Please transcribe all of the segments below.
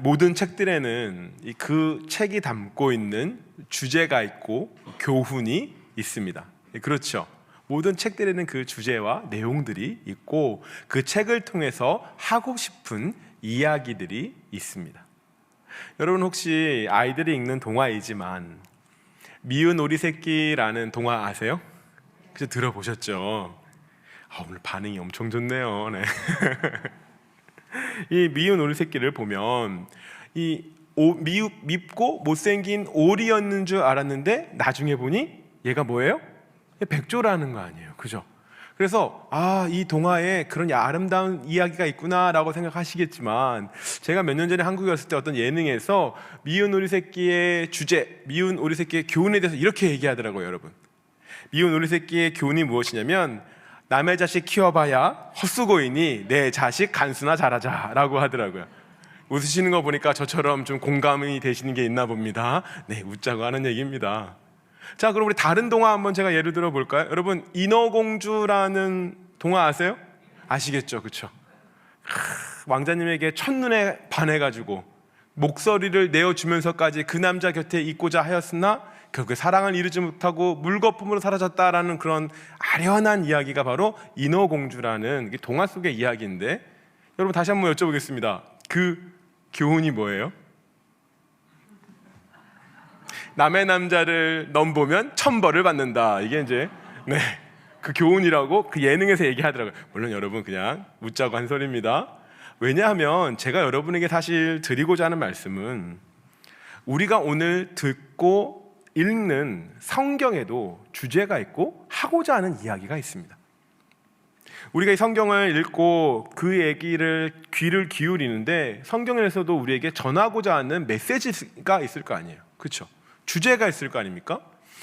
모든 책들에는 그 책이 담고 있는 주제가 있고 교훈이 있습니다. 그렇죠? 모든 책들에는 그 주제와 내용들이 있고 그 책을 통해서 하고 싶은 이야기들이 있습니다. 여러분 혹시 아이들이 읽는 동화이지만 미운 오리 새끼라는 동화 아세요? 그죠? 들어보셨죠? 오늘 반응이 엄청 좋네요. 네. 이 미운 오리 새끼를 보면 밉고 못생긴 오리였는 줄 알았는데 나중에 보니 얘가 뭐예요? 백조라는 거 아니에요, 그죠? 그래서 이 동화에 그런 아름다운 이야기가 있구나라고 생각하시겠지만 제가 몇 년 전에 한국에 왔을 때 어떤 예능에서 미운 오리 새끼의 주제, 미운 오리 새끼의 교훈에 대해서 이렇게 얘기하더라고요. 여러분, 미운 오리 새끼의 교훈이 무엇이냐면 남의 자식 키워봐야 헛수고이니 내 자식 간수나 잘하자 라고 하더라고요. 웃으시는 거 보니까 저처럼 좀 공감이 되시는 게 있나 봅니다. 네, 웃자고 하는 얘기입니다. 자, 그럼 우리 다른 동화 한번 제가 예를 들어 볼까요? 여러분, 인어공주라는 동화 아세요? 아시겠죠? 그렇죠? 왕자님에게 첫눈에 반해가지고 목소리를 내어주면서까지 그 남자 곁에 있고자 하였으나 결국에 사랑을 이루지 못하고 물거품으로 사라졌다라는 그런 아련한 이야기가 바로 인어공주라는 동화 속의 이야기인데, 여러분 다시 한번 여쭤보겠습니다. 그 교훈이 뭐예요? 남의 남자를 넘보면 천벌을 받는다. 이게 이제 그 교훈이라고 그 예능에서 얘기하더라고요. 물론 여러분 그냥 웃자고 한 소리입니다. 왜냐하면 제가 여러분에게 사실 드리고자 하는 말씀은 우리가 오늘 듣고 읽는 성경에도 주제가 있고 하고자 하는 이야기가 있습니다. 우리가 이 성경을 읽고 그 얘기를 귀를 기울이는데 성경에서도 우리에게 전하고자 하는 메시지가 있을 거 아니에요, 그렇죠? 주제가 있을 거 아닙니까?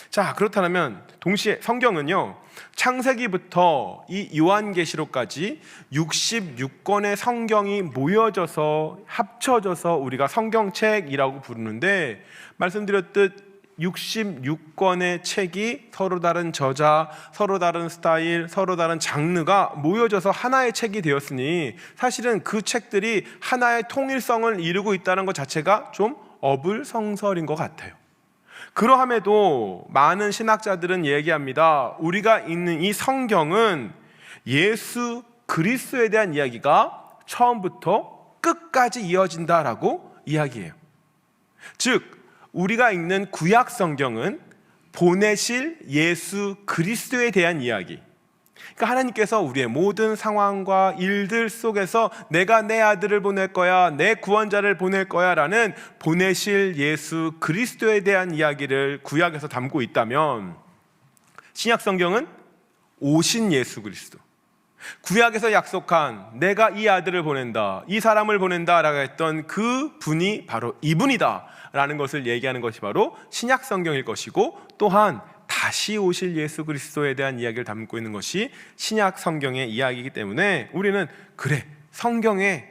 자, 그렇다면 동시에 성경은요, 창세기부터 이 요한계시록까지 66권의 성경이 모여져서 합쳐져서 우리가 성경책이라고 부르는데, 말씀드렸듯 66권의 책이 서로 다른 저자, 서로 다른 스타일, 서로 다른 장르가 모여져서 하나의 책이 되었으니 사실은 그 책들이 하나의 통일성을 이루고 있다는 것 자체가 좀 어불성설인 것 같아요. 그러함에도 많은 신학자들은 얘기합니다. 우리가 읽는 이 성경은 예수 그리스도에 대한 이야기가 처음부터 끝까지 이어진다라고 이야기해요. 즉, 우리가 읽는 구약 성경은 보내실 예수 그리스도에 대한 이야기, 그러니까 하나님께서 우리의 모든 상황과 일들 속에서 내가 내 아들을 보낼 거야, 내 구원자를 보낼 거야 라는 보내실 예수 그리스도에 대한 이야기를 구약에서 담고 있다면, 신약 성경은 오신 예수 그리스도, 구약에서 약속한 내가 이 아들을 보낸다, 이 사람을 보낸다 라고 했던 그 분이 바로 이분이다 라는 것을 얘기하는 것이 바로 신약 성경일 것이고, 또한 다시 오실 예수 그리스도에 대한 이야기를 담고 있는 것이 신약 성경의 이야기이기 때문에 우리는 그래, 성경의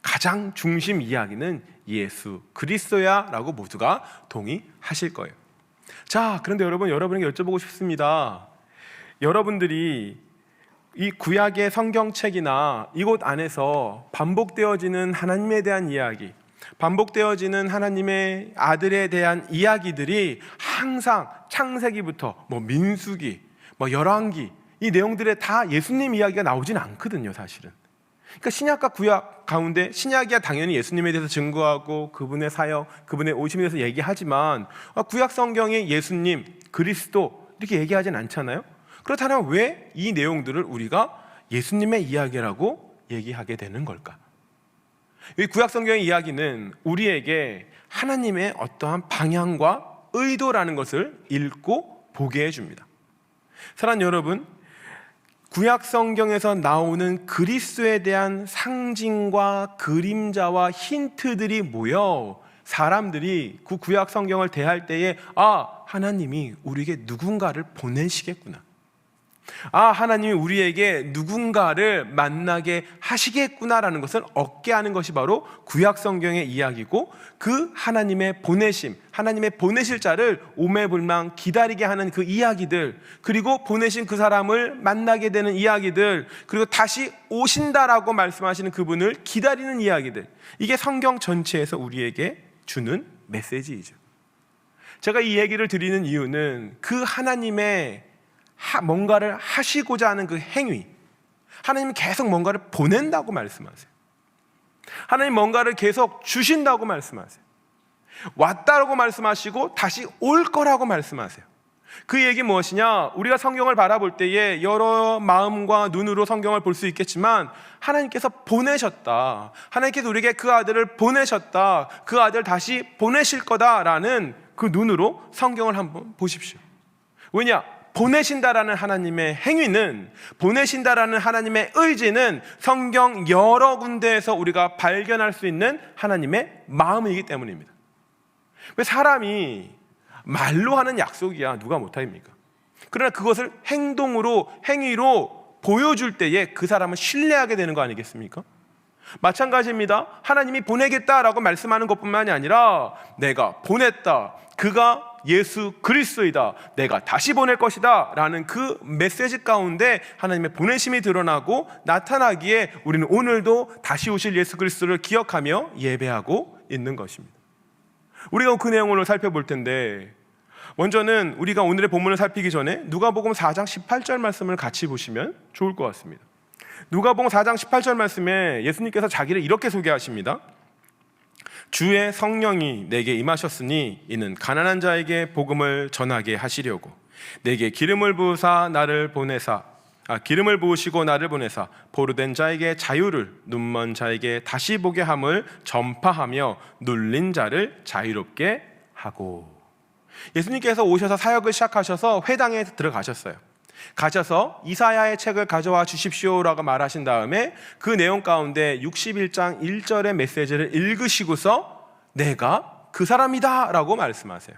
가장 중심 이야기는 예수 그리스도야 라고 모두가 동의하실 거예요. 자, 그런데 여러분에게 여쭤보고 싶습니다. 여러분들이 이 구약의 성경책이나 이곳 안에서 반복되어지는 하나님에 대한 이야기, 반복되어지는 하나님의 아들에 대한 이야기들이 항상 창세기부터 민수기, 열왕기, 이 내용들에 다 예수님 이야기가 나오진 않거든요, 사실은. 그러니까 신약과 구약 가운데 신약이야 당연히 예수님에 대해서 증거하고 그분의 사역, 그분의 오심에 대해서 얘기하지만 구약 성경에 예수님, 그리스도 이렇게 얘기하진 않잖아요. 그렇다면 왜 이 내용들을 우리가 예수님의 이야기라고 얘기하게 되는 걸까? 이 구약 성경의 이야기는 우리에게 하나님의 어떠한 방향과 의도라는 것을 읽고 보게 해줍니다. 사랑하는 여러분, 구약 성경에서 나오는 그리스도에 대한 상징과 그림자와 힌트들이 모여 사람들이 그 구약 성경을 대할 때에 하나님이 우리에게 누군가를 보내시겠구나, 아, 하나님이 우리에게 누군가를 만나게 하시겠구나라는 것을 얻게 하는 것이 바로 구약 성경의 이야기고, 그 하나님의 보내심, 하나님의 보내실 자를 오매불망 기다리게 하는 그 이야기들, 그리고 보내신 그 사람을 만나게 되는 이야기들, 그리고 다시 오신다라고 말씀하시는 그분을 기다리는 이야기들, 이게 성경 전체에서 우리에게 주는 메시지이죠. 제가 이 얘기를 드리는 이유는 그 하나님의 뭔가를 하시고자 하는 그 행위, 하나님은 계속 뭔가를 보낸다고 말씀하세요. 하나님 뭔가를 계속 주신다고 말씀하세요. 왔다라고 말씀하시고 다시 올 거라고 말씀하세요. 그 얘기 무엇이냐? 우리가 성경을 바라볼 때에 여러 마음과 눈으로 성경을 볼 수 있겠지만, 하나님께서 보내셨다, 하나님께서 우리에게 그 아들을 보내셨다, 그 아들 다시 보내실 거다라는 그 눈으로 성경을 한번 보십시오. 왜냐? 보내신다라는 하나님의 행위는, 보내신다라는 하나님의 의지는 성경 여러 군데에서 우리가 발견할 수 있는 하나님의 마음이기 때문입니다. 왜 사람이 말로 하는 약속이야 누가 못합니까? 그러나 그것을 행동으로, 행위로 보여줄 때에 그 사람은 신뢰하게 되는 거 아니겠습니까? 마찬가지입니다. 하나님이 보내겠다라고 말씀하는 것뿐만이 아니라 내가 보냈다, 그가 예수 그리스도이다, 내가 다시 보낼 것이다 라는 그 메시지 가운데 하나님의 보내심이 드러나고 나타나기에 우리는 오늘도 다시 오실 예수 그리스도를 기억하며 예배하고 있는 것입니다. 우리가 그 내용을 살펴볼 텐데, 먼저는 우리가 오늘의 본문을 살피기 전에 누가복음 4장 18절 말씀을 같이 보시면 좋을 것 같습니다. 누가복음 4장 18절 말씀에 예수님께서 자기를 이렇게 소개하십니다. 주의 성령이 내게 임하셨으니 이는 가난한 자에게 복음을 전하게 하시려고 내게 기름을 부으시고 나를 보내사 보르된 자에게 자유를, 눈먼 자에게 다시 보게 함을 전파하며 눌린 자를 자유롭게 하고. 예수님께서 오셔서 사역을 시작하셔서 회당에 들어가셨어요. 가셔서 이사야의 책을 가져와 주십시오라고 말하신 다음에 그 내용 가운데 61장 1절의 메시지를 읽으시고서 내가 그 사람이다 라고 말씀하세요.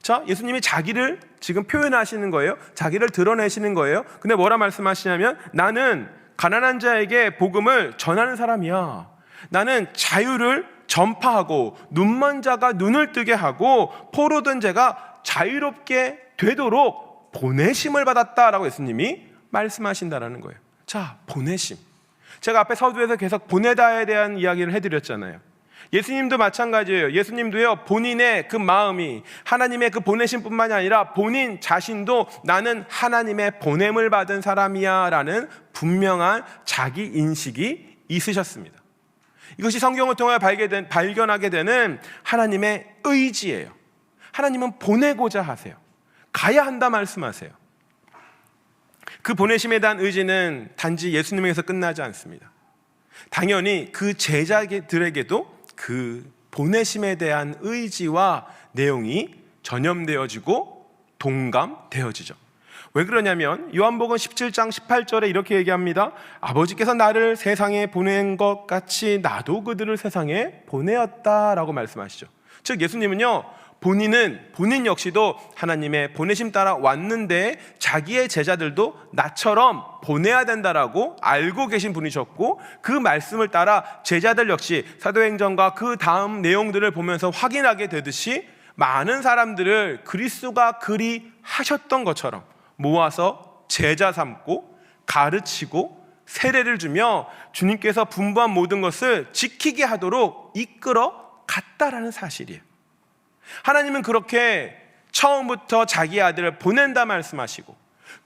자, 예수님이 자기를 지금 표현하시는 거예요. 자기를 드러내시는 거예요. 근데 뭐라 말씀하시냐면, 나는 가난한 자에게 복음을 전하는 사람이야. 나는 자유를 전파하고 눈먼 자가 눈을 뜨게 하고 포로된 자가 자유롭게 되도록 보내심을 받았다라고 예수님이 말씀하신다라는 거예요. 자, 보내심. 제가 앞에 서두에서 계속 보내다에 대한 이야기를 해드렸잖아요. 예수님도 마찬가지예요. 예수님도요, 본인의 그 마음이 하나님의 그 보내심뿐만이 아니라 본인 자신도 나는 하나님의 보냄을 받은 사람이야 라는 분명한 자기 인식이 있으셨습니다. 이것이 성경을 통해 발견하게 되는 하나님의 의지예요. 하나님은 보내고자 하세요. 가야 한다 말씀하세요. 그 보내심에 대한 의지는 단지 예수님에게서 끝나지 않습니다. 당연히 그 제자들에게도 그 보내심에 대한 의지와 내용이 전염되어지고 동감되어지죠. 왜 그러냐면 요한복음 17장 18절에 이렇게 얘기합니다. 아버지께서 나를 세상에 보낸 것 같이 나도 그들을 세상에 보내었다라고 말씀하시죠. 즉 예수님은요, 본인 역시도 하나님의 보내심 따라 왔는데 자기의 제자들도 나처럼 보내야 된다라고 알고 계신 분이셨고, 그 말씀을 따라 제자들 역시 사도행전과 그 다음 내용들을 보면서 확인하게 되듯이 많은 사람들을 그리스도가 그리하셨던 것처럼 모아서 제자 삼고 가르치고 세례를 주며 주님께서 분부한 모든 것을 지키게 하도록 이끌어 갔다라는 사실이에요. 하나님은 그렇게 처음부터 자기 아들을 보낸다 말씀하시고,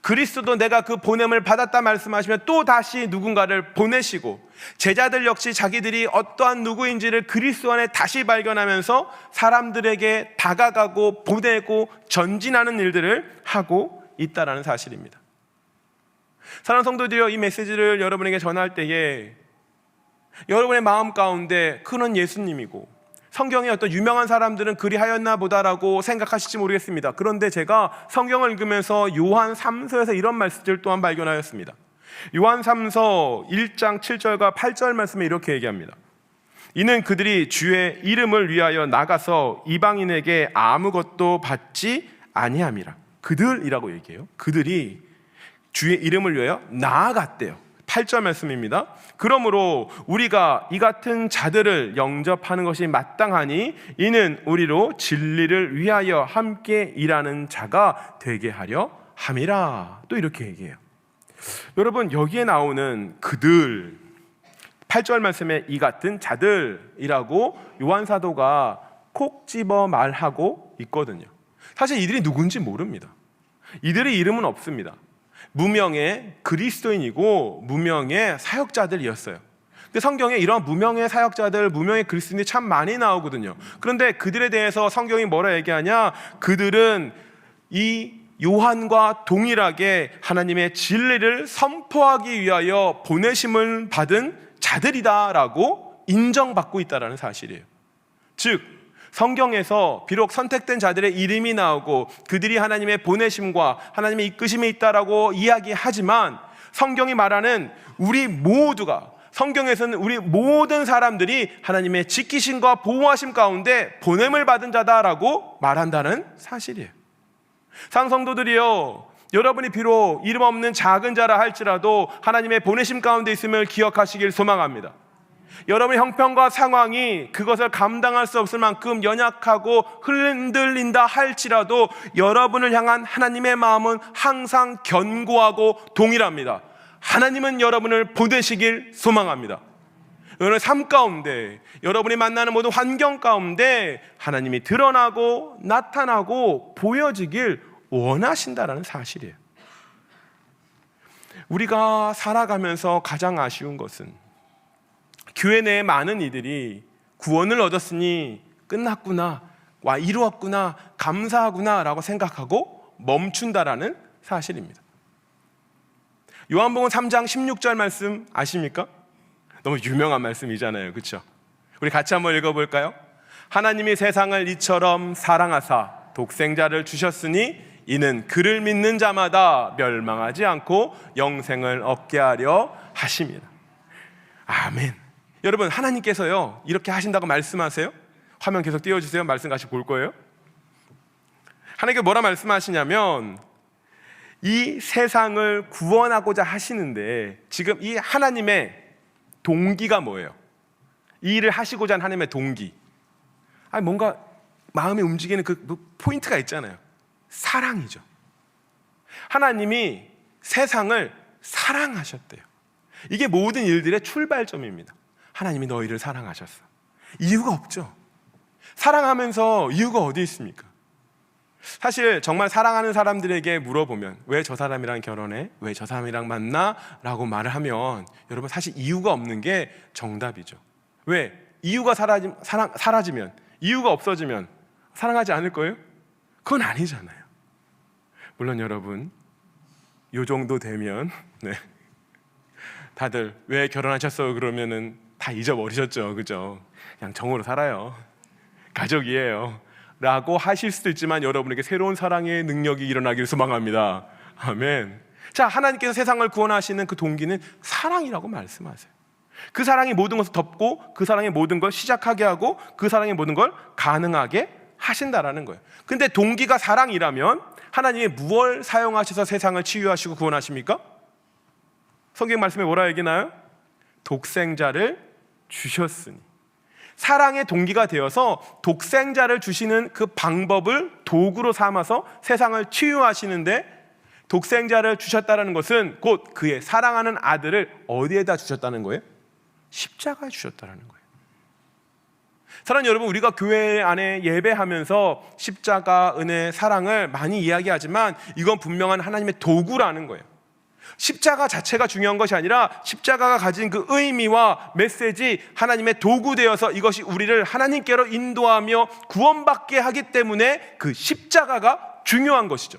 그리스도도 내가 그 보냄을 받았다 말씀하시며 또 다시 누군가를 보내시고, 제자들 역시 자기들이 어떠한 누구인지를 그리스도 안에 다시 발견하면서 사람들에게 다가가고 보내고 전진하는 일들을 하고 있다라는 사실입니다. 사랑하는 성도들이여, 이 메시지를 여러분에게 전할 때에 여러분의 마음 가운데 그는 예수님이고 성경에 어떤 유명한 사람들은 그리하였나 보다라고 생각하실지 모르겠습니다. 그런데 제가 성경을 읽으면서 요한 3서에서 이런 말씀을 또한 발견하였습니다. 요한 3서 1장 7절과 8절 말씀에 이렇게 얘기합니다. 이는 그들이 주의 이름을 위하여 나가서 이방인에게 아무것도 받지 아니함이라. 그들이라고 얘기해요. 그들이 주의 이름을 위하여 나아갔대요. 8절 말씀입니다. 그러므로 우리가 이 같은 자들을 영접하는 것이 마땅하니 이는 우리로 진리를 위하여 함께 일하는 자가 되게 하려 함이라. 또 이렇게 얘기해요. 여러분, 여기에 나오는 그들, 8절 말씀에 이 같은 자들이라고 요한 사도가 콕 집어 말하고 있거든요. 사실 이들이 누군지 모릅니다. 이들의 이름은 없습니다. 무명의 그리스도인이고 무명의 사역자들이었어요. 근데 성경에 이런 무명의 사역자들, 무명의 그리스도인이 참 많이 나오거든요. 그런데 그들에 대해서 성경이 뭐라 얘기하냐? 그들은 이 요한과 동일하게 하나님의 진리를 선포하기 위하여 보내심을 받은 자들이다라고 인정받고 있다는 사실이에요. 즉, 성경에서 비록 선택된 자들의 이름이 나오고 그들이 하나님의 보내심과 하나님의 이끄심이 있다라고 이야기하지만, 성경이 말하는 우리 모두가, 성경에서는 우리 모든 사람들이 하나님의 지키심과 보호하심 가운데 보냄을 받은 자다라고 말한다는 사실이에요. 상성도들이요, 여러분이 비록 이름 없는 작은 자라 할지라도 하나님의 보내심 가운데 있음을 기억하시길 소망합니다. 여러분의 형편과 상황이 그것을 감당할 수 없을 만큼 연약하고 흔들린다 할지라도 여러분을 향한 하나님의 마음은 항상 견고하고 동일합니다. 하나님은 여러분을 보내시길 소망합니다. 여러분의 삶 가운데, 여러분이 만나는 모든 환경 가운데 하나님이 드러나고 나타나고 보여지길 원하신다는 사실이에요. 우리가 살아가면서 가장 아쉬운 것은 교회 내에 많은 이들이 구원을 얻었으니 끝났구나, 와 이루었구나, 감사하구나 라고 생각하고 멈춘다라는 사실입니다. 요한복음 3장 16절 말씀 아십니까? 너무 유명한 말씀이잖아요, 그렇죠? 우리 같이 한번 읽어볼까요? 하나님이 세상을 이처럼 사랑하사 독생자를 주셨으니 이는 그를 믿는 자마다 멸망하지 않고 영생을 얻게 하려 하심이라. 아멘. 여러분, 하나님께서요 이렇게 하신다고 말씀하세요. 화면 계속 띄워주세요. 말씀 같이 볼 거예요. 하나님께 뭐라 말씀하시냐면, 이 세상을 구원하고자 하시는데 지금 이 하나님의 동기가 뭐예요? 이 일을 하시고자 하는 하나님의 동기, 뭔가 마음이 움직이는 그 포인트가 있잖아요. 사랑이죠. 하나님이 세상을 사랑하셨대요. 이게 모든 일들의 출발점입니다. 하나님이 너희를 사랑하셨어. 이유가 없죠. 사랑하면서 이유가 어디 있습니까? 사실 정말 사랑하는 사람들에게 물어보면 왜 저 사람이랑 결혼해? 왜 저 사람이랑 만나? 라고 말을 하면 여러분, 사실 이유가 없는 게 정답이죠. 왜? 이유가 사라지면, 이유가 없어지면 사랑하지 않을 거예요? 그건 아니잖아요. 물론 여러분, 요 정도 되면 다들 왜 결혼하셨어? 그러면은 다 잊어버리셨죠, 그죠? 그냥 정으로 살아요, 가족이에요 라고 하실 수도 있지만, 여러분에게 새로운 사랑의 능력이 일어나기를 소망합니다. 아멘. 자, 하나님께서 세상을 구원하시는 그 동기는 사랑이라고 말씀하세요. 그 사랑이 모든 것을 덮고, 그 사랑이 모든 걸 시작하게 하고, 그 사랑이 모든 걸 가능하게 하신다라는 거예요. 근데 동기가 사랑이라면 하나님이 무엇을 사용하셔서 세상을 치유하시고 구원하십니까? 성경 말씀에 뭐라 얘기나요? 독생자를 주셨으니. 사랑의 동기가 되어서 독생자를 주시는 그 방법을 도구로 삼아서 세상을 치유하시는데, 독생자를 주셨다는 것은 곧 그의 사랑하는 아들을 어디에다 주셨다는 거예요? 십자가에 주셨다는 거예요. 사랑하는 여러분, 우리가 교회 안에 예배하면서 십자가, 은혜, 사랑을 많이 이야기하지만 이건 분명한 하나님의 도구라는 거예요. 십자가 자체가 중요한 것이 아니라 십자가가 가진 그 의미와 메시지, 하나님의 도구 되어서 이것이 우리를 하나님께로 인도하며 구원받게 하기 때문에 그 십자가가 중요한 것이죠.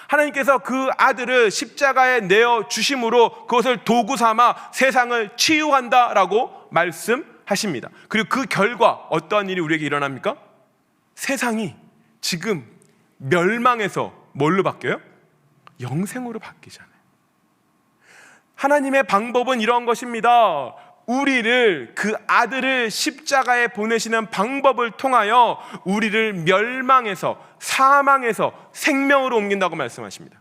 하나님께서 그 아들을 십자가에 내어 주심으로 그것을 도구 삼아 세상을 치유한다라고 말씀하십니다. 그리고 그 결과 어떠한 일이 우리에게 일어납니까? 세상이 지금 멸망에서 뭘로 바뀌어요? 영생으로 바뀌잖아요. 하나님의 방법은 이런 것입니다. 우리를, 그 아들을 십자가에 보내시는 방법을 통하여 우리를 멸망에서, 사망에서 생명으로 옮긴다고 말씀하십니다.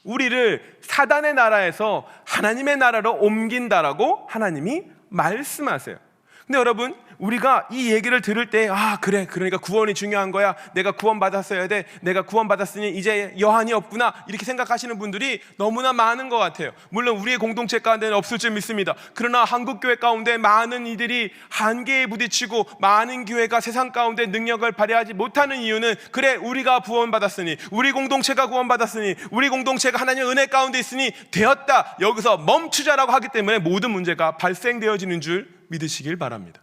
우리를 사단의 나라에서 하나님의 나라로 옮긴다라고 하나님이 말씀하세요. 근데 여러분, 우리가 이 얘기를 들을 때 그래, 그러니까 구원이 중요한 거야, 내가 구원받았어야 돼, 내가 구원받았으니 이제 여한이 없구나, 이렇게 생각하시는 분들이 너무나 많은 것 같아요. 물론 우리의 공동체 가운데는 없을 줄 믿습니다. 그러나 한국교회 가운데 많은 이들이 한계에 부딪히고 많은 교회가 세상 가운데 능력을 발휘하지 못하는 이유는, 그래, 우리가 구원받았으니, 우리 공동체가 구원받았으니, 우리 공동체가 하나님의 은혜 가운데 있으니 되었다, 여기서 멈추자라고 하기 때문에 모든 문제가 발생되어지는 줄 믿으시길 바랍니다.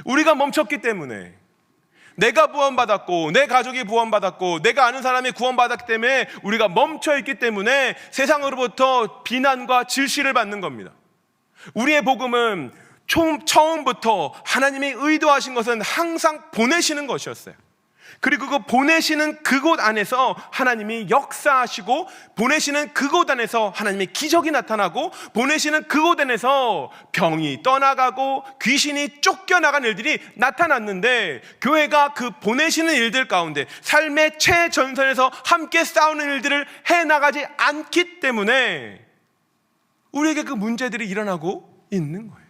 우리가 멈췄기 때문에, 내가 구원받았고 내 가족이 구원받았고 내가 아는 사람이 구원받았기 때문에 우리가 멈춰있기 때문에 세상으로부터 비난과 질시를 받는 겁니다. 우리의 복음은 처음부터 하나님이 의도하신 것은 항상 보내시는 것이었어요. 그리고 그 보내시는 그곳 안에서 하나님이 역사하시고, 보내시는 그곳 안에서 하나님의 기적이 나타나고, 보내시는 그곳 안에서 병이 떠나가고 귀신이 쫓겨나간 일들이 나타났는데, 교회가 그 보내시는 일들 가운데 삶의 최전선에서 함께 싸우는 일들을 해나가지 않기 때문에 우리에게 그 문제들이 일어나고 있는 거예요.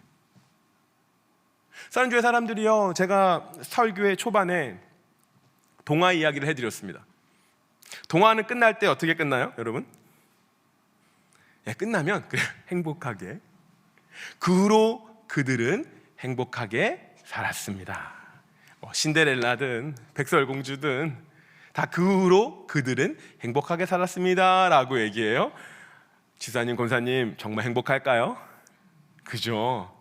사랑교회 사람들이요, 제가 설교회 초반에 동화 이야기를 해드렸습니다. 동화는 끝날 때 어떻게 끝나요, 여러분? 끝나면 그냥 행복하게, 그 후로 그들은 행복하게 살았습니다. 신데렐라든 백설공주든 다 그 후로 그들은 행복하게 살았습니다 라고 얘기해요. 지사님, 권사님, 정말 행복할까요? 그죠?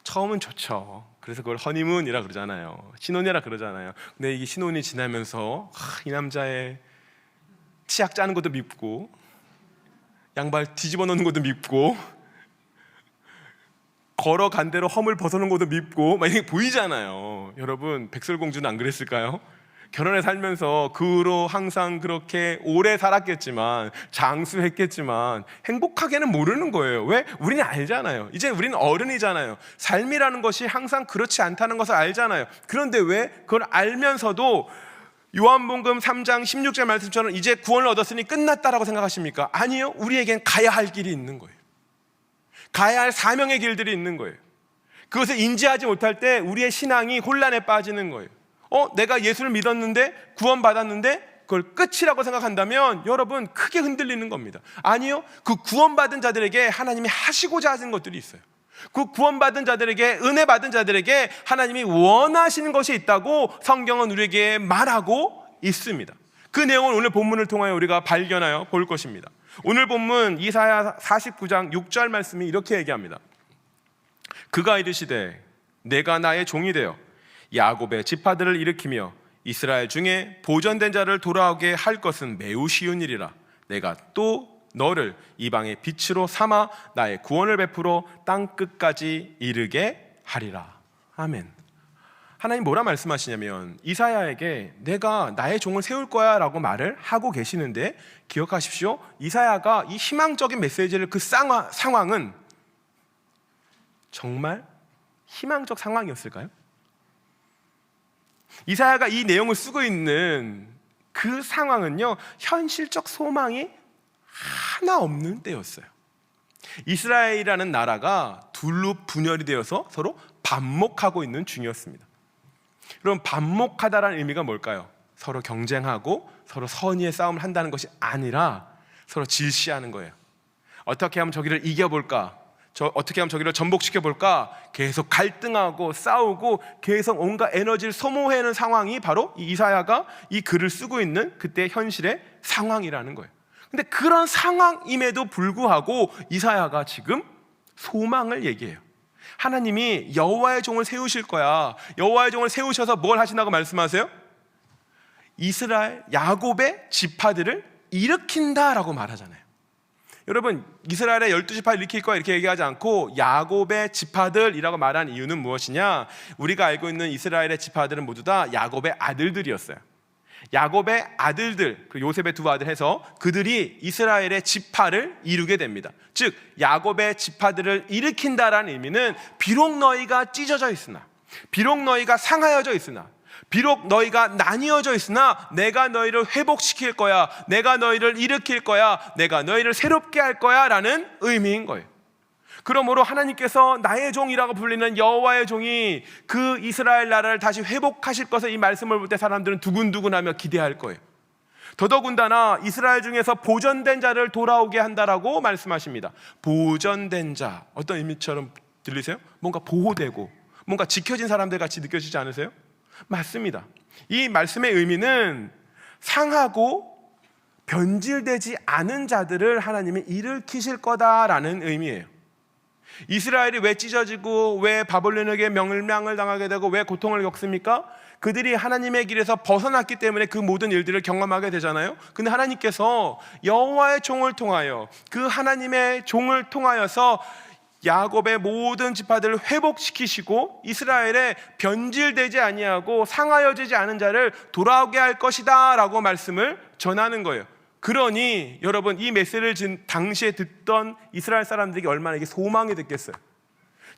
처음은 좋죠. 그래서 그걸 허니문이라 그러잖아요. 신혼이라 그러잖아요. 근데 이게 신혼이 지나면서 이 남자의 치약 짜는 것도 밉고, 양발 뒤집어 놓는 것도 밉고, 걸어간 대로 허물 벗어놓은 것도 밉고, 막 이게 보이잖아요. 여러분, 백설공주는 안 그랬을까요? 결혼해 살면서 그 후로 항상 그렇게 오래 살았겠지만, 장수했겠지만 행복하게는 모르는 거예요. 왜? 우리는 알잖아요. 이제 우리는 어른이잖아요. 삶이라는 것이 항상 그렇지 않다는 것을 알잖아요. 그런데 왜 그걸 알면서도 요한복음 3장 16절 말씀처럼 이제 구원을 얻었으니 끝났다라고 생각하십니까? 아니요. 우리에겐 가야 할 길이 있는 거예요. 가야 할 사명의 길들이 있는 거예요. 그것을 인지하지 못할 때 우리의 신앙이 혼란에 빠지는 거예요. 내가 예수를 믿었는데, 구원받았는데 그걸 끝이라고 생각한다면 여러분, 크게 흔들리는 겁니다. 아니요, 그 구원받은 자들에게 하나님이 하시고자 하시는 것들이 있어요. 그 구원받은 자들에게, 은혜 받은 자들에게 하나님이 원하시는 것이 있다고 성경은 우리에게 말하고 있습니다. 그 내용을 오늘 본문을 통하여 우리가 발견하여 볼 것입니다. 오늘 본문 이사야 49장 6절 말씀이 이렇게 얘기합니다. 그가 이르시되 내가 나의 종이 되어 야곱의 지파들을 일으키며 이스라엘 중에 보존된 자를 돌아오게 할 것은 매우 쉬운 일이라. 내가 또 너를 이방의 빛으로 삼아 나의 구원을 베풀어 땅 끝까지 이르게 하리라. 아멘. 하나님 뭐라 말씀하시냐면, 이사야에게 내가 나의 종을 세울 거야 라고 말을 하고 계시는데, 기억하십시오. 이사야가 이 희망적인 메시지를, 그 상황은 정말 희망적 상황이었을까요? 이사야가 이 내용을 쓰고 있는 그 상황은요, 현실적 소망이 하나 없는 때였어요. 이스라엘이라는 나라가 둘로 분열이 되어서 서로 반목하고 있는 중이었습니다. 그럼 반목하다라는 의미가 뭘까요? 서로 경쟁하고 서로 선의의 싸움을 한다는 것이 아니라 서로 질시하는 거예요. 어떻게 하면 저기를 이겨볼까? 어떻게 하면 저기를 전복시켜볼까? 계속 갈등하고 싸우고 계속 온갖 에너지를 소모하는 상황이 바로 이 이사야가 이 글을 쓰고 있는 그때 현실의 상황이라는 거예요. 근데 그런 상황임에도 불구하고 이사야가 지금 소망을 얘기해요. 하나님이 여호와의 종을 세우실 거야. 여호와의 종을 세우셔서 뭘 하신다고 말씀하세요? 이스라엘, 야곱의 지파들을 일으킨다라고 말하잖아요. 여러분, 이스라엘의 12지파를 일으킬 거야 이렇게 얘기하지 않고 야곱의 지파들이라고 말한 이유는 무엇이냐? 우리가 알고 있는 이스라엘의 지파들은 모두 다 야곱의 아들들이었어요. 야곱의 아들들, 그 요셉의 두 아들 해서 그들이 이스라엘의 지파를 이루게 됩니다. 즉 야곱의 지파들을 일으킨다라는 의미는 비록 너희가 찢어져 있으나, 비록 너희가 상하여져 있으나, 비록 너희가 나뉘어져 있으나 내가 너희를 회복시킬 거야, 내가 너희를 일으킬 거야, 내가 너희를 새롭게 할 거야 라는 의미인 거예요. 그러므로 하나님께서 나의 종이라고 불리는 여호와의 종이 그 이스라엘 나라를 다시 회복하실 것을 이 말씀을 볼 때 사람들은 두근두근하며 기대할 거예요. 더더군다나 이스라엘 중에서 보존된 자를 돌아오게 한다라고 말씀하십니다. 보존된 자, 어떤 의미처럼 들리세요? 뭔가 보호되고 뭔가 지켜진 사람들 같이 느껴지지 않으세요? 맞습니다. 이 말씀의 의미는 상하고 변질되지 않은 자들을 하나님이 일으키실 거다라는 의미예요. 이스라엘이 왜 찢어지고 왜 바벨론에게 멸망을 당하게 되고 왜 고통을 겪습니까? 그들이 하나님의 길에서 벗어났기 때문에 그 모든 일들을 경험하게 되잖아요. 근데 하나님께서 여호와의 종을 통하여, 그 하나님의 종을 통하여서 야곱의 모든 지파들을 회복시키시고 이스라엘의 변질되지 아니하고 상하여지지 않은 자를 돌아오게 할 것이다 라고 말씀을 전하는 거예요. 그러니 여러분, 이 메시지를 당시에 듣던 이스라엘 사람들에게 얼마나 이게 소망이 됐겠어요.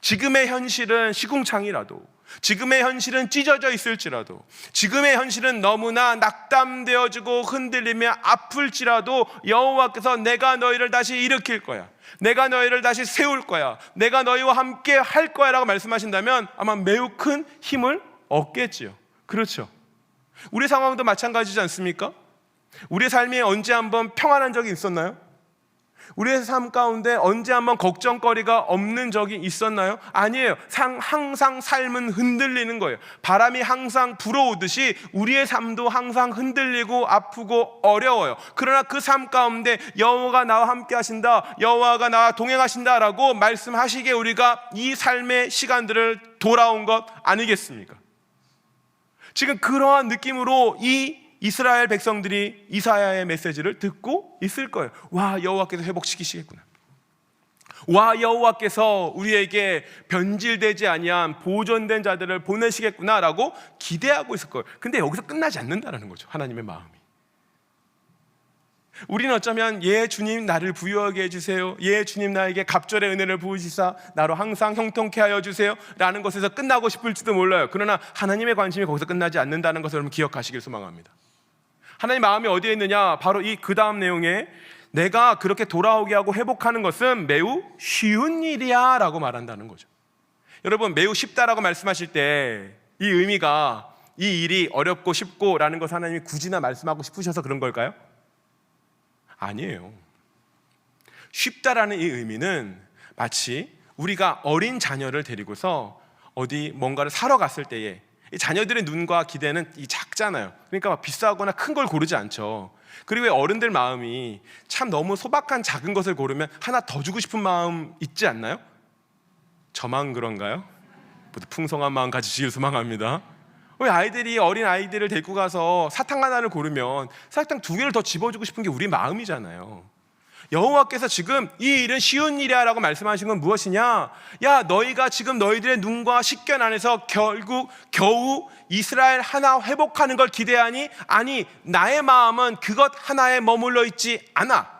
지금의 현실은 시궁창이라도, 지금의 현실은 찢어져 있을지라도, 지금의 현실은 너무나 낙담되어지고 흔들리며 아플지라도 여호와께서 내가 너희를 다시 일으킬 거야, 내가 너희를 다시 세울 거야, 내가 너희와 함께 할 거야 라고 말씀하신다면 아마 매우 큰 힘을 얻겠지요. 그렇죠. 우리 상황도 마찬가지지 않습니까? 우리의 삶이 언제 한번 평안한 적이 있었나요? 우리의 삶 가운데 언제 한번 걱정거리가 없는 적이 있었나요? 아니에요. 항상 삶은 흔들리는 거예요. 바람이 항상 불어오듯이 우리의 삶도 항상 흔들리고 아프고 어려워요. 그러나 그 삶 가운데 여호와가 나와 함께 하신다, 여호와가 나와 동행하신다라고 말씀하시기에 우리가 이 삶의 시간들을 돌아온 것 아니겠습니까? 지금 그러한 느낌으로 이 이스라엘 백성들이 이사야의 메시지를 듣고 있을 거예요. 와, 여호와께서 회복시키시겠구나. 와, 여호와께서 우리에게 변질되지 아니한 보존된 자들을 보내시겠구나 라고 기대하고 있을 거예요. 근데 여기서 끝나지 않는다는 거죠. 하나님의 마음이. 우리는 어쩌면 예 주님 나를 부유하게 해주세요, 예 주님 나에게 갑절의 은혜를 부으시사 나로 항상 형통케 하여 주세요 라는 것에서 끝나고 싶을지도 몰라요. 그러나 하나님의 관심이 거기서 끝나지 않는다는 것을 여러분 기억하시길 소망합니다. 하나님 마음이 어디에 있느냐? 바로 이 그 다음 내용에 내가 그렇게 돌아오게 하고 회복하는 것은 매우 쉬운 일이야 라고 말한다는 거죠. 여러분, 매우 쉽다라고 말씀하실 때 이 의미가 이 일이 어렵고 쉽고 라는 것을 하나님이 굳이나 말씀하고 싶으셔서 그런 걸까요? 아니에요. 쉽다라는 이 의미는 마치 우리가 어린 자녀를 데리고서 어디 뭔가를 사러 갔을 때에 이 자녀들의 눈과 기대는 이 작잖아요. 그러니까 비싸거나 큰 걸 고르지 않죠. 그리고 어른들 마음이 참 너무 소박한 작은 것을 고르면 하나 더 주고 싶은 마음 있지 않나요? 저만 그런가요? 모두 풍성한 마음 가지시길 소망합니다. 왜 아이들이 어린 아이들을 데리고 가서 사탕 하나를 고르면 사탕 2개를 더 집어주고 싶은 게 우리 마음이잖아요. 여호와께서 지금 이 일은 쉬운 일이야 라고 말씀하신 건 무엇이냐? 야, 너희가 지금 너희들의 눈과 식견 안에서 결국 겨우 이스라엘 하나 회복하는 걸 기대하니? 아니, 나의 마음은 그것 하나에 머물러 있지 않아.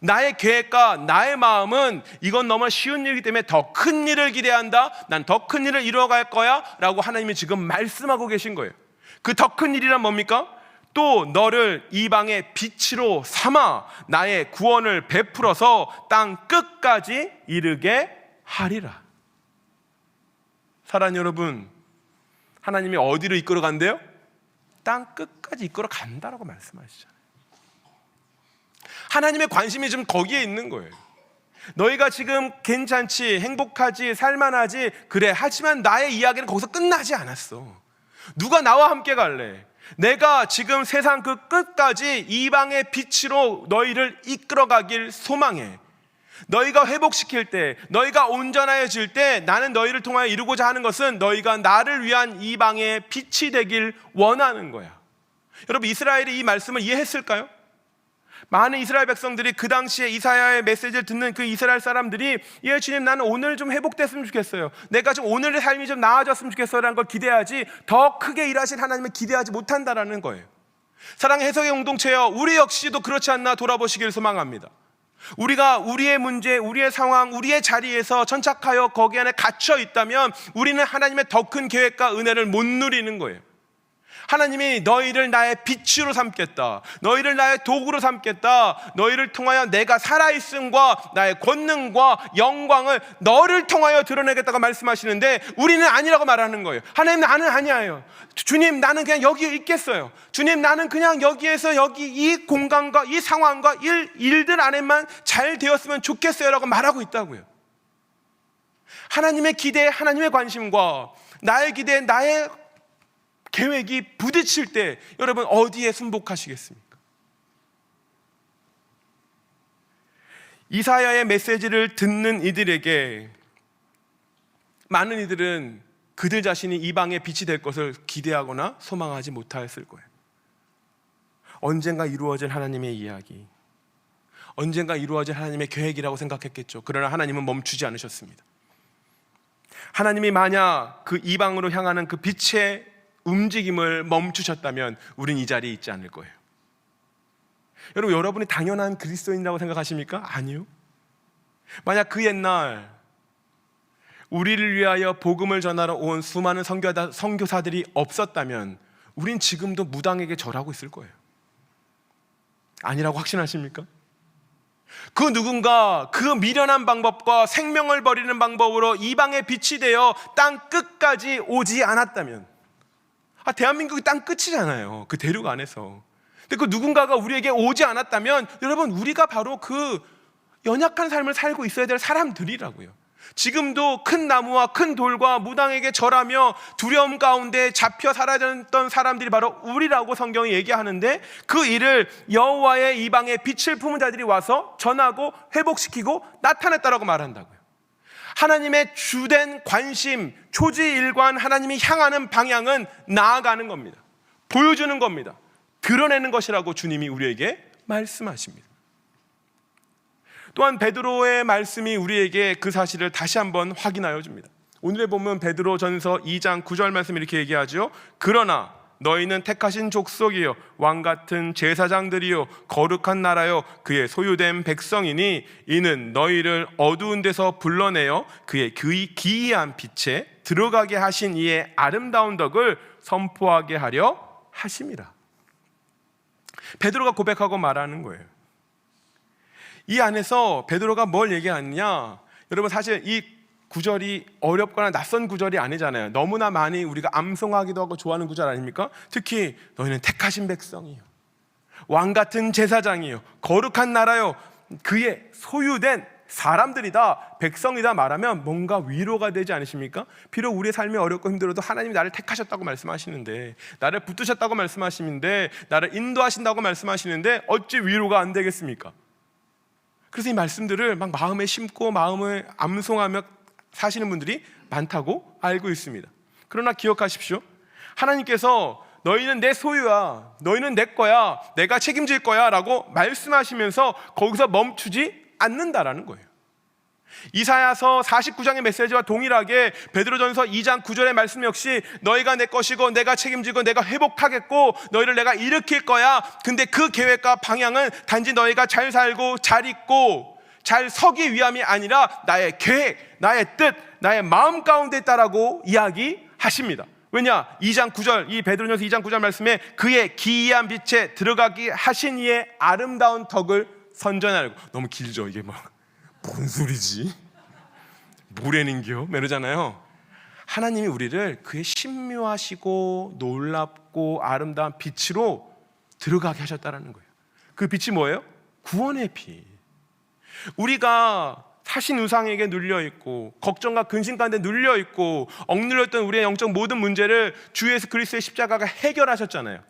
나의 계획과 나의 마음은 이건 너무 쉬운 일이기 때문에 더 큰 일을 기대한다. 난 더 큰 일을 이루어갈 거야 라고 하나님이 지금 말씀하고 계신 거예요. 그 더 큰 일이란 뭡니까? 또 너를 이방의 빛으로 삼아 나의 구원을 베풀어서 땅 끝까지 이르게 하리라. 사랑하는 여러분, 하나님이 어디로 이끌어 간대요? 땅 끝까지 이끌어 간다라고 말씀하시잖아요. 하나님의 관심이 지금 거기에 있는 거예요. 너희가 지금 괜찮지, 행복하지, 살만하지, 그래. 하지만 나의 이야기는 거기서 끝나지 않았어. 누가 나와 함께 갈래? 내가 지금 세상 그 끝까지 이방의 빛으로 너희를 이끌어가길 소망해. 너희가 회복시킬 때, 너희가 온전해질 때 나는 너희를 통하여 이루고자 하는 것은 너희가 나를 위한 이방의 빛이 되길 원하는 거야. 여러분, 이스라엘이 이 말씀을 이해했을까요? 많은 이스라엘 백성들이 그 당시에 이사야의 메시지를 듣는 그 이스라엘 사람들이 예 주님, 나는 오늘 좀 회복됐으면 좋겠어요, 내가 좀 오늘의 삶이 좀 나아졌으면 좋겠어요 라는 걸 기대하지 더 크게 일하실 하나님을 기대하지 못한다라는 거예요. 사랑의 해석의 공동체여, 우리 역시도 그렇지 않나 돌아보시길 소망합니다. 우리가 우리의 문제, 우리의 상황, 우리의 자리에서 천착하여 거기 안에 갇혀 있다면 우리는 하나님의 더 큰 계획과 은혜를 못 누리는 거예요. 하나님이 너희를 나의 빛으로 삼겠다, 너희를 나의 도구로 삼겠다, 너희를 통하여 내가 살아있음과 나의 권능과 영광을 너를 통하여 드러내겠다고 말씀하시는데, 우리는 아니라고 말하는 거예요. 하나님, 나는 아니에요. 주님, 나는 그냥 여기 있겠어요. 주님, 나는 그냥 여기에서 여기 이 공간과 이 상황과 일들 안에만 잘 되었으면 좋겠어요 라고 말하고 있다고요. 하나님의 기대, 하나님의 관심과 나의 기대, 나의 계획이 부딪힐 때 여러분 어디에 순복하시겠습니까? 이사야의 메시지를 듣는 이들에게 많은 이들은 그들 자신이 이방의 빛이 될 것을 기대하거나 소망하지 못하였을 거예요. 언젠가 이루어질 하나님의 이야기, 언젠가 이루어질 하나님의 계획이라고 생각했겠죠. 그러나 하나님은 멈추지 않으셨습니다. 하나님이 만약 그 이방으로 향하는 그 빛의 움직임을 멈추셨다면 우린 이 자리에 있지 않을 거예요. 여러분, 여러분이 당연한 그리스도인이라고 생각하십니까? 아니요. 만약 그 옛날 우리를 위하여 복음을 전하러 온 수많은 선교사들이 없었다면 우린 지금도 무당에게 절하고 있을 거예요. 아니라고 확신하십니까? 그 누군가 그 미련한 방법과 생명을 버리는 방법으로 이방의 빛이 되어 땅 끝까지 오지 않았다면, 대한민국이 땅 끝이잖아요. 그 대륙 안에서. 근데 그 누군가가 우리에게 오지 않았다면 여러분, 우리가 바로 그 연약한 삶을 살고 있어야 될 사람들이라고요. 지금도 큰 나무와 큰 돌과 무당에게 절하며 두려움 가운데 잡혀 살아졌던 사람들이 바로 우리라고 성경이 얘기하는데, 그 일을 여호와의 이방의 빛을 품은 자들이 와서 전하고 회복시키고 나타냈다라고 말한다고요. 하나님의 주된 관심, 초지일관, 하나님이 향하는 방향은 나아가는 겁니다. 보여주는 겁니다. 드러내는 것이라고 주님이 우리에게 말씀하십니다. 또한 베드로의 말씀이 우리에게 그 사실을 다시 한번 확인하여 줍니다. 오늘의 본문 베드로전서 2장 9절 말씀 이렇게 얘기하죠. 그러나 너희는 택하신 족속이요 왕같은 제사장들이요 거룩한 나라요 그의 소유된 백성이니 이는 너희를 어두운 데서 불러내어 그의 기이한 빛에 들어가게 하신 이의 아름다운 덕을 선포하게 하려 하심이라. 베드로가 고백하고 말하는 거예요. 이 안에서 베드로가 뭘 얘기하느냐, 여러분 사실 이 구절이 어렵거나 낯선 구절이 아니잖아요. 너무나 많이 우리가 암송하기도 하고 좋아하는 구절 아닙니까? 특히 너희는 택하신 백성이요 왕같은 제사장이요 거룩한 나라요 그의 소유된 사람들이다, 백성이다 말하면 뭔가 위로가 되지 않으십니까? 비록 우리의 삶이 어렵고 힘들어도 하나님이 나를 택하셨다고 말씀하시는데, 나를 붙드셨다고 말씀하시는데, 나를 인도하신다고 말씀하시는데 어찌 위로가 안 되겠습니까? 그래서 이 말씀들을 막 마음에 심고 마음을 암송하며 사시는 분들이 많다고 알고 있습니다. 그러나 기억하십시오. 하나님께서 너희는 내 소유야, 너희는 내 거야, 내가 책임질 거야 라고 말씀하시면서 거기서 멈추지 않는다라는 거예요. 이사야서 49장의 메시지와 동일하게 베드로전서 2장 9절의 말씀 역시 너희가 내 것이고 내가 책임지고 내가 회복하겠고 너희를 내가 일으킬 거야. 근데 그 계획과 방향은 단지 너희가 잘 살고 잘 있고 잘 서기 위함이 아니라 나의 계획, 나의 뜻, 나의 마음 가운데 있다라고 이야기하십니다. 왜냐? 2장 9절, 이 베드로전서 2장 9절 말씀에 그의 기이한 빛에 들어가게 하신 이의 아름다운 덕을 선전하려고. 너무 길죠 이게. 뭔 소리지? 뭐라는겨? 이러잖아요. 하나님이 우리를 그의 신묘하시고 놀랍고 아름다운 빛으로 들어가게 하셨다는 거예요. 그 빛이 뭐예요? 구원의 빛. 우리가 사신 우상에게 눌려있고 걱정과 근심 가운데 눌려있고 억눌렸던 우리의 영적 모든 문제를 주 예수 그리스도의 십자가가 해결하셨잖아요.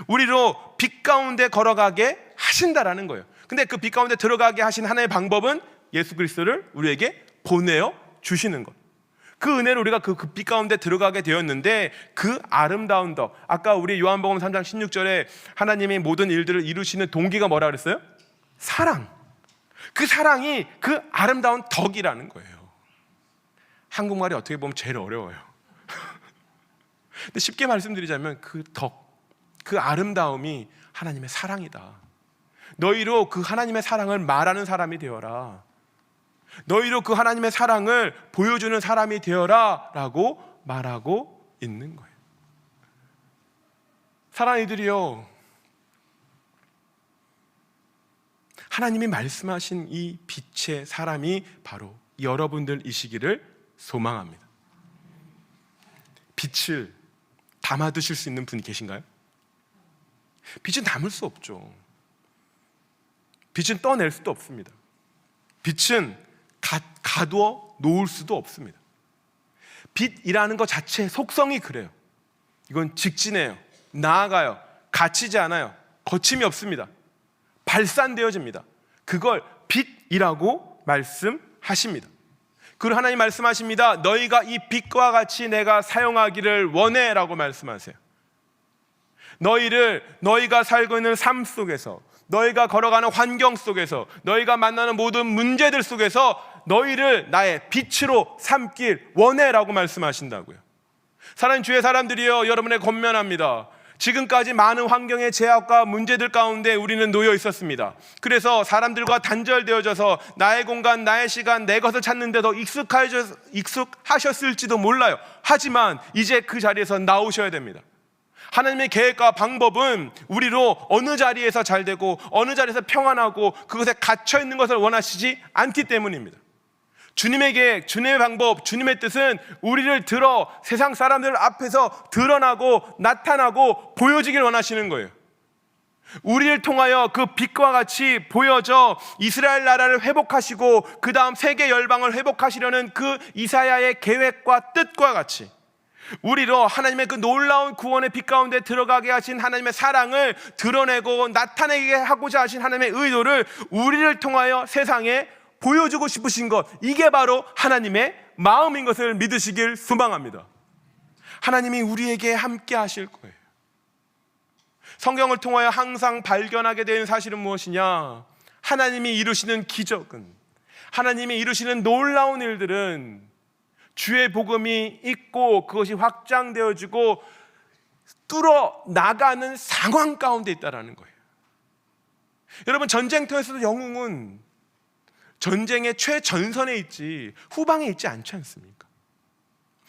우리로 빛 가운데 걸어가게 하신다라는 거예요. 근데 그 빛 가운데 들어가게 하신 하나의 방법은 예수 그리스도를 우리에게 보내어 주시는 것. 그 은혜로 우리가 그 빛 가운데 들어가게 되었는데, 그 아름다운 덕, 아까 우리 요한복음 3장 16절에 하나님이 모든 일들을 이루시는 동기가 뭐라 그랬어요? 사랑. 그 사랑이 그 아름다운 덕이라는 거예요. 한국말이 어떻게 보면 제일 어려워요. 근데 쉽게 말씀드리자면 그 덕, 그 아름다움이 하나님의 사랑이다. 너희로 그 하나님의 사랑을 말하는 사람이 되어라. 너희로 그 하나님의 사랑을 보여주는 사람이 되어라 라고 말하고 있는 거예요. 사랑하는 이들이요, 하나님이 말씀하신 이 빛의 사람이 바로 여러분들이시기를 소망합니다. 빛을 담아두실 수 있는 분이 계신가요? 빛은 담을 수 없죠. 빛은 떠낼 수도 없습니다. 빛은 가두어 놓을 수도 없습니다. 빛이라는 것 자체의 속성이 그래요. 이건 직진해요. 나아가요. 갇히지 않아요. 거침이 없습니다. 발산되어집니다. 그걸 빛이라고 말씀하십니다. 그리고 하나님 말씀하십니다. 너희가 이 빛과 같이 내가 사용하기를 원해 라고 말씀하세요. 너희가 살고 있는 삶 속에서, 너희가 걸어가는 환경 속에서, 너희가 만나는 모든 문제들 속에서 너희를 나의 빛으로 삼길 원해 라고 말씀하신다고요. 사랑하는 주의 사람들이여, 여러분의 권면합니다. 지금까지 많은 환경의 제약과 문제들 가운데 우리는 놓여 있었습니다. 그래서 사람들과 단절되어져서 나의 공간, 나의 시간, 내 것을 찾는데 더 익숙하셨을지도 몰라요. 하지만 이제 그 자리에서 나오셔야 됩니다. 하나님의 계획과 방법은 우리로 어느 자리에서 잘 되고 어느 자리에서 평안하고 그것에 갇혀 있는 것을 원하시지 않기 때문입니다. 주님의 계획, 주님의 방법, 주님의 뜻은 우리를 들어 세상 사람들 앞에서 드러나고 나타나고 보여지길 원하시는 거예요. 우리를 통하여 그 빛과 같이 보여져 이스라엘 나라를 회복하시고 그 다음 세계 열방을 회복하시려는 그 이사야의 계획과 뜻과 같이 우리로 하나님의 그 놀라운 구원의 빛 가운데 들어가게 하신 하나님의 사랑을 드러내고 나타내게 하고자 하신 하나님의 의도를 우리를 통하여 세상에 보여주고 싶으신 것, 이게 바로 하나님의 마음인 것을 믿으시길 소망합니다. 하나님이 우리에게 함께 하실 거예요. 성경을 통하여 항상 발견하게 되는 사실은 무엇이냐? 하나님이 이루시는 기적은, 하나님이 이루시는 놀라운 일들은 주의 복음이 있고 그것이 확장되어지고 뚫어 나가는 상황 가운데 있다는 거예요. 여러분, 전쟁터에서도 영웅은 전쟁의 최전선에 있지 후방에 있지 않지 않습니까?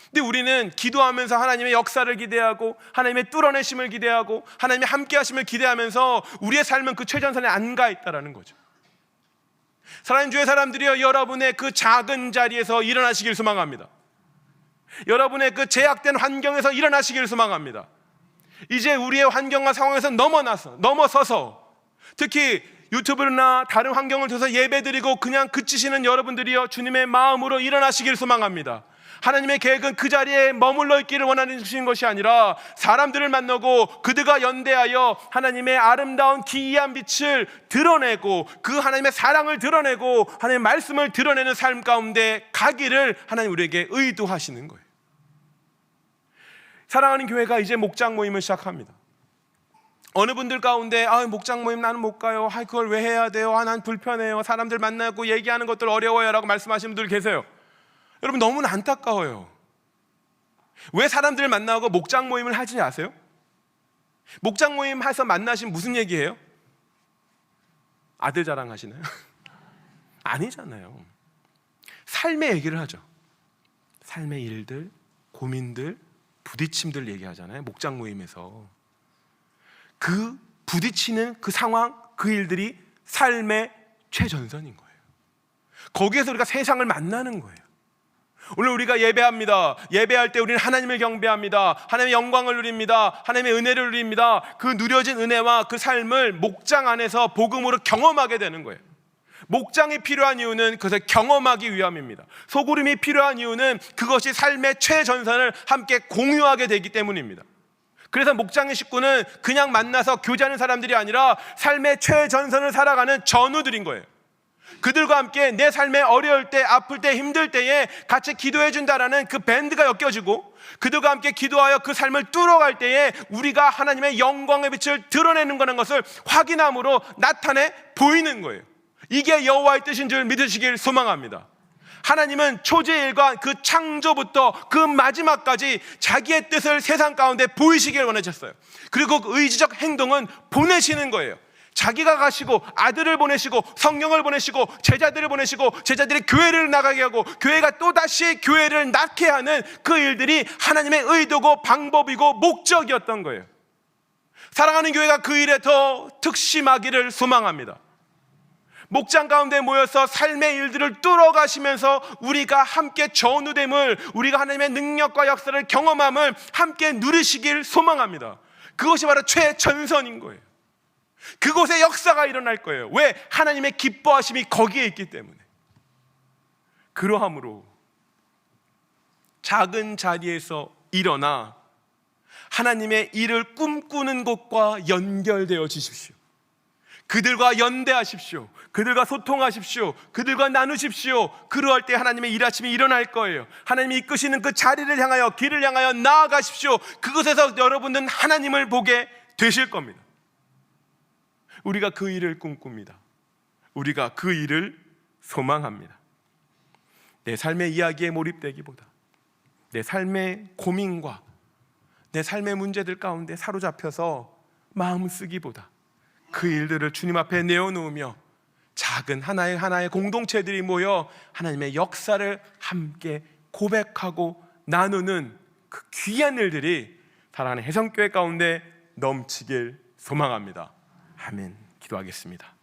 근데 우리는 기도하면서 하나님의 역사를 기대하고 하나님의 뚫어내심을 기대하고 하나님의 함께 하심을 기대하면서 우리의 삶은 그 최전선에 안 가 있다는 거죠. 사랑하는 주의 사람들이여, 여러분의 그 작은 자리에서 일어나시길 소망합니다. 여러분의 그 제약된 환경에서 일어나시길 소망합니다. 이제 우리의 환경과 상황에서 넘어서서 특히 유튜브나 다른 환경을 통해서 예배드리고 그냥 그치시는 여러분들이여, 주님의 마음으로 일어나시길 소망합니다. 하나님의 계획은 그 자리에 머물러 있기를 원하는 것이 아니라 사람들을 만나고 그들과 연대하여 하나님의 아름다운 기이한 빛을 드러내고 그 하나님의 사랑을 드러내고 하나님의 말씀을 드러내는 삶 가운데 가기를 하나님 우리에게 의도하시는 거예요. 사랑하는 교회가 이제 목장 모임을 시작합니다. 어느 분들 가운데 목장 모임 나는 못 가요. 그걸 왜 해야 돼요? 난 불편해요. 사람들 만나고 얘기하는 것들 어려워요 라고 말씀하시는 분들 계세요. 여러분, 너무나 안타까워요. 왜 사람들을 만나고 목장 모임을 하지 아세요? 목장 모임 해서 만나신 무슨 얘기예요? 아들 자랑하시나요? 아니잖아요. 삶의 얘기를 하죠. 삶의 일들, 고민들, 부딪힘들 얘기하잖아요. 목장 모임에서 그 부딪히는 그 상황, 그 일들이 삶의 최전선인 거예요. 거기에서 우리가 세상을 만나는 거예요. 오늘 우리가 예배합니다. 예배할 때 우리는 하나님을 경배합니다. 하나님의 영광을 누립니다. 하나님의 은혜를 누립니다. 그 누려진 은혜와 그 삶을 목장 안에서 복음으로 경험하게 되는 거예요. 목장이 필요한 이유는 그것을 경험하기 위함입니다. 소그림이 필요한 이유는 그것이 삶의 최전선을 함께 공유하게 되기 때문입니다. 그래서 목장의 식구는 그냥 만나서 교제하는 사람들이 아니라 삶의 최전선을 살아가는 전우들인 거예요. 그들과 함께 내 삶에 어려울 때, 아플 때, 힘들 때에 같이 기도해 준다라는 그 밴드가 엮여지고 그들과 함께 기도하여 그 삶을 뚫어갈 때에 우리가 하나님의 영광의 빛을 드러내는 거라는 것을 확인함으로 나타내 보이는 거예요. 이게 여호와의 뜻인 줄 믿으시길 소망합니다. 하나님은 초제일과 그 창조부터 그 마지막까지 자기의 뜻을 세상 가운데 보이시길 원하셨어요. 그리고 그 의지적 행동은 보내시는 거예요. 자기가 가시고 아들을 보내시고 성령을 보내시고 제자들을 보내시고 제자들이 교회를 나가게 하고 교회가 또다시 교회를 낳게 하는 그 일들이 하나님의 의도고 방법이고 목적이었던 거예요. 사랑하는 교회가 그 일에 더 특심하기를 소망합니다. 목장 가운데 모여서 삶의 일들을 뚫어가시면서 우리가 함께 전우됨을, 우리가 하나님의 능력과 역사를 경험함을 함께 누리시길 소망합니다. 그것이 바로 최전선인 거예요. 그곳에 역사가 일어날 거예요. 왜? 하나님의 기뻐하심이 거기에 있기 때문에. 그러함으로 작은 자리에서 일어나 하나님의 일을 꿈꾸는 곳과 연결되어 지십시오. 그들과 연대하십시오. 그들과 소통하십시오. 그들과 나누십시오. 그러할 때 하나님의 일하심이 일어날 거예요. 하나님이 이끄시는 그 자리를 향하여, 길을 향하여 나아가십시오. 그곳에서 여러분은 하나님을 보게 되실 겁니다. 우리가 그 일을 꿈꿉니다. 우리가 그 일을 소망합니다. 내 삶의 이야기에 몰입되기보다, 내 삶의 고민과 내 삶의 문제들 가운데 사로잡혀서 마음 쓰기보다 그 일들을 주님 앞에 내어놓으며 작은 하나의 공동체들이 모여 하나님의 역사를 함께 고백하고 나누는 그 귀한 일들이 사랑하는 혜성교회 가운데 넘치길 소망합니다. 아멘. 기도하겠습니다.